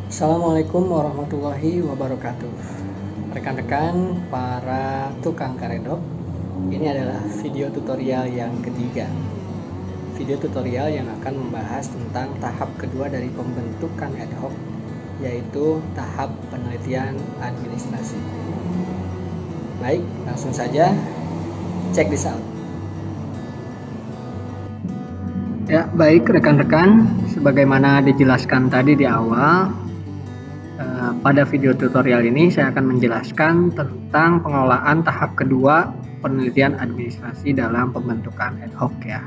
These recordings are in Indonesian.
Assalamualaikum warahmatullahi wabarakatuh. Rekan-rekan para tukang karedok, ini adalah video tutorial yang ketiga. Video tutorial yang akan membahas tentang tahap kedua dari pembentukan ad hoc, yaitu tahap penelitian administrasi. Baik, langsung saja check this out. Ya, baik rekan-rekan, sebagaimana dijelaskan tadi di awal, pada video tutorial ini saya akan menjelaskan tentang pengelolaan tahap kedua penelitian administrasi dalam pembentukan ad hoc ya.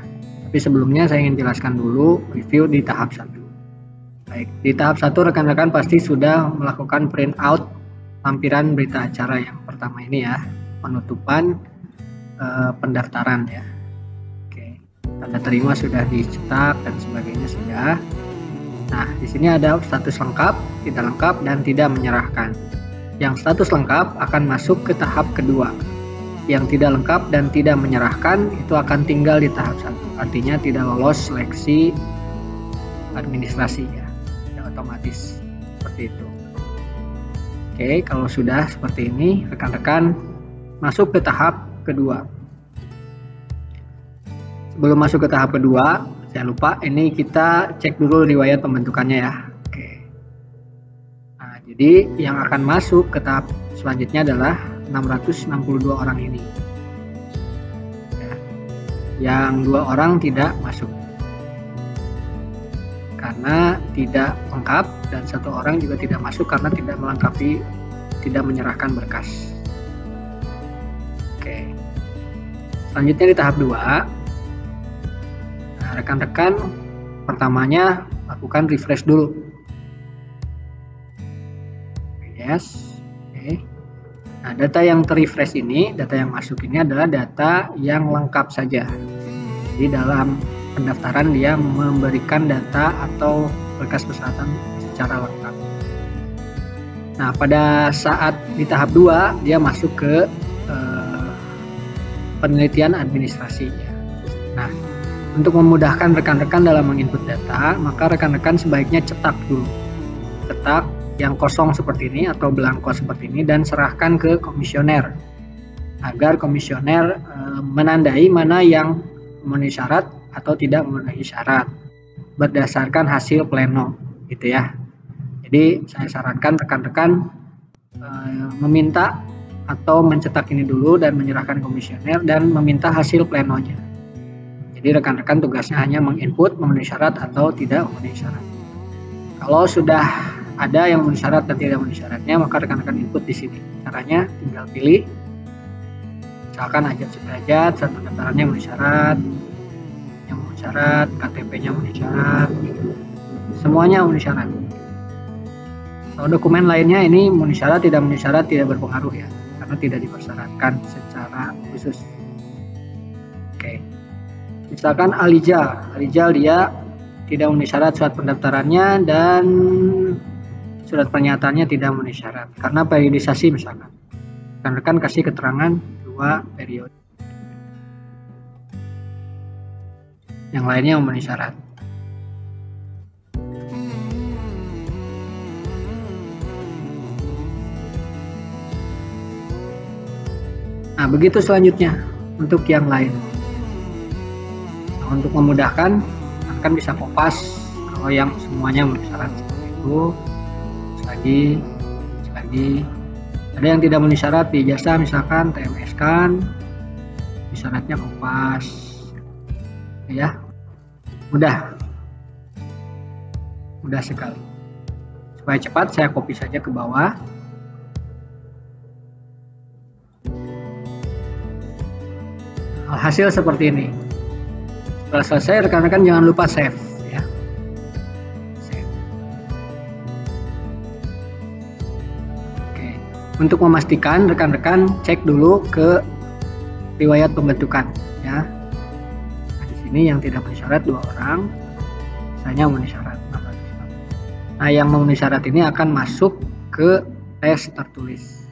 Tapi sebelumnya saya ingin jelaskan dulu review di tahap 1. Baik, di tahap 1 rekan-rekan pasti sudah melakukan print out lampiran berita acara yang pertama ini ya, penutupan pendaftaran ya. Tanda terima sudah dicetak dan sebagainya sudah. Nah, di sini ada status lengkap, tidak lengkap, dan tidak menyerahkan. Yang status lengkap akan masuk ke tahap kedua. Yang tidak lengkap dan tidak menyerahkan itu akan tinggal di tahap 1. Artinya tidak lolos seleksi administrasi ya, otomatis seperti itu. Oke, kalau sudah seperti ini, rekan-rekan masuk ke tahap kedua. Sebelum masuk ke tahap kedua, saya lupa, ini kita cek dulu riwayat pembentukannya ya. Oke. Nah, jadi yang akan masuk ke tahap selanjutnya adalah 662 orang ini. Ya. Yang 2 orang tidak masuk karena tidak lengkap, dan 1 orang juga tidak masuk karena tidak melengkapi, tidak menyerahkan berkas. Oke. Selanjutnya di tahap 2. Rekan-rekan pertamanya lakukan refresh dulu. Yes. Oke. Nah, data yang terrefresh ini, data yang masuk ini adalah data yang lengkap saja. Jadi dalam pendaftaran dia memberikan data atau berkas persyaratan secara lengkap. Nah, pada saat di tahap 2 dia masuk ke penelitian administrasi. Nah, untuk memudahkan rekan-rekan dalam menginput data, maka rekan-rekan sebaiknya cetak dulu. Cetak yang kosong seperti ini atau belangko seperti ini dan serahkan ke komisioner. Agar komisioner menandai mana yang memenuhi syarat atau tidak memenuhi syarat berdasarkan hasil pleno gitu ya. Jadi saya sarankan rekan-rekan meminta atau mencetak ini dulu dan menyerahkan komisioner dan meminta hasil plenonya. Jadi rekan-rekan tugasnya hanya menginput memenuhi syarat atau tidak memenuhi syarat. Kalau sudah ada yang memenuhi syarat dan tidak memenuhi syaratnya, maka rekan-rekan input di sini. Caranya tinggal pilih. Misalkan ajat sederajat, saat pendaftarannya memenuhi syarat, yang memenuhi syarat, KTP-nya memenuhi syarat, semuanya memenuhi syarat. Kalau dokumen lainnya ini memenuhi syarat, tidak memenuhi syarat, tidak berpengaruh ya, karena tidak dipersyaratkan secara khusus. Oke. Misalkan Alijal dia tidak memenuhi syarat surat pendaftarannya dan surat pernyataannya tidak memenuhi syarat karena periodisasi misalkan. Rekan-rekan kasih keterangan 2 periode. Yang lainnya memenuhi syarat. Nah, begitu selanjutnya untuk yang lain. Untuk memudahkan akan bisa kopas kalau yang semuanya memenuhi syarat seperti itu. Lagi ada yang tidak memenuhi syarat di ijazah misalkan TMS kan syaratnya kopas ya, mudah sekali. Supaya cepat saya copy saja ke bawah. Hasil seperti ini. Setelah selesai, rekan-rekan jangan lupa save ya. Save. Oke. Untuk memastikan, rekan-rekan cek dulu ke riwayat pembentukan ya. Nah, di sini yang tidak memenuhi syarat 2 orang, sisanya memenuhi syarat. Nah, yang memenuhi syarat ini akan masuk ke tes tertulis.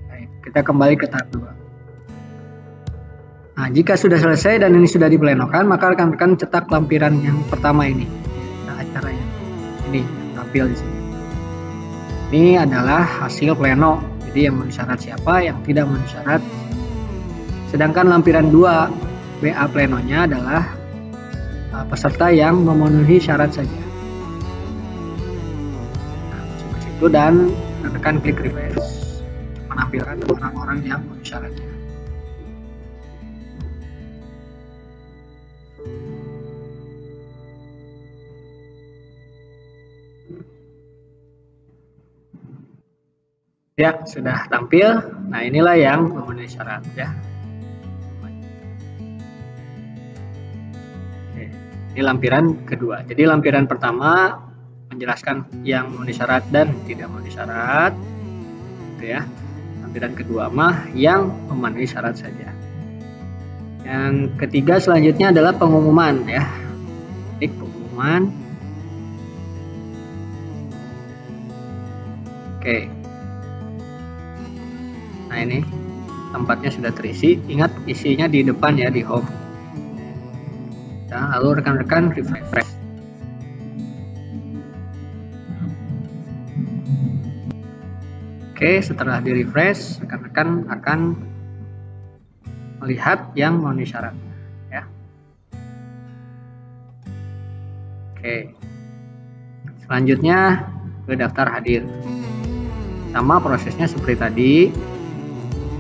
Baik, kita kembali ke tahap 2. Nah, jika sudah selesai dan ini sudah diplenokan, maka rekan-rekan cetak lampiran yang pertama ini, acara yang ini. tampil di sini. Ini adalah hasil pleno. Jadi yang memenuhi syarat siapa, yang tidak memenuhi syarat. Sedangkan lampiran 2 WA plenonya adalah peserta yang memenuhi syarat saja. Nah, masuk ke situ dan tekan klik refresh, menampilkan orang-orang yang memenuhi syaratnya. Ya, sudah tampil. Nah, inilah yang memenuhi syarat ya. Oke, ini lampiran kedua. Jadi lampiran pertama menjelaskan yang memenuhi syarat dan tidak memenuhi syarat. Oke ya. Lampiran kedua mah yang memenuhi syarat saja. Yang ketiga selanjutnya adalah pengumuman ya. Klik pengumuman. Oke. Nah, ini tempatnya sudah terisi. Ingat isinya di depan ya, di home. Nah, lalu rekan-rekan refresh. Oke, setelah di refresh, rekan-rekan akan melihat yang memenuhi syarat ya. Oke. Selanjutnya ke daftar hadir. Sama prosesnya seperti tadi.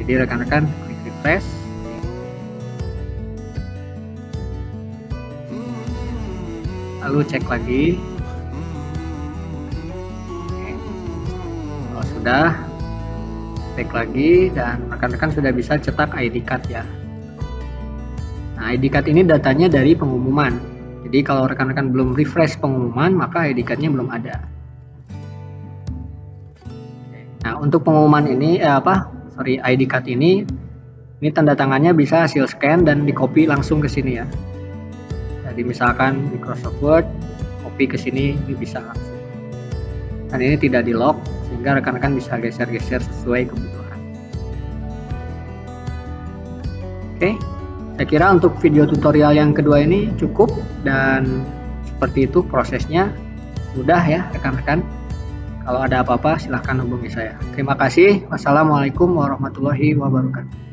Jadi rekan-rekan klik refresh. Lalu cek lagi. Oke. Kalau sudah, cek lagi dan rekan-rekan sudah bisa cetak ID card ya. Nah, ID card ini datanya dari pengumuman. Jadi kalau rekan-rekan belum refresh pengumuman, maka ID card-nya belum ada. Nah, untuk pengumuman ini ID card ini tanda tangannya bisa hasil scan dan di copy langsung ke sini ya. Jadi misalkan Microsoft Word, copy ke sini ini bisa langsung. Dan ini tidak di lock sehingga rekan-rekan bisa geser-geser sesuai kebutuhan. Oke, saya kira untuk video tutorial yang kedua ini cukup dan seperti itu prosesnya mudah ya rekan-rekan. Kalau ada apa-apa silahkan hubungi saya. Terima kasih. Wassalamualaikum warahmatullahi wabarakatuh.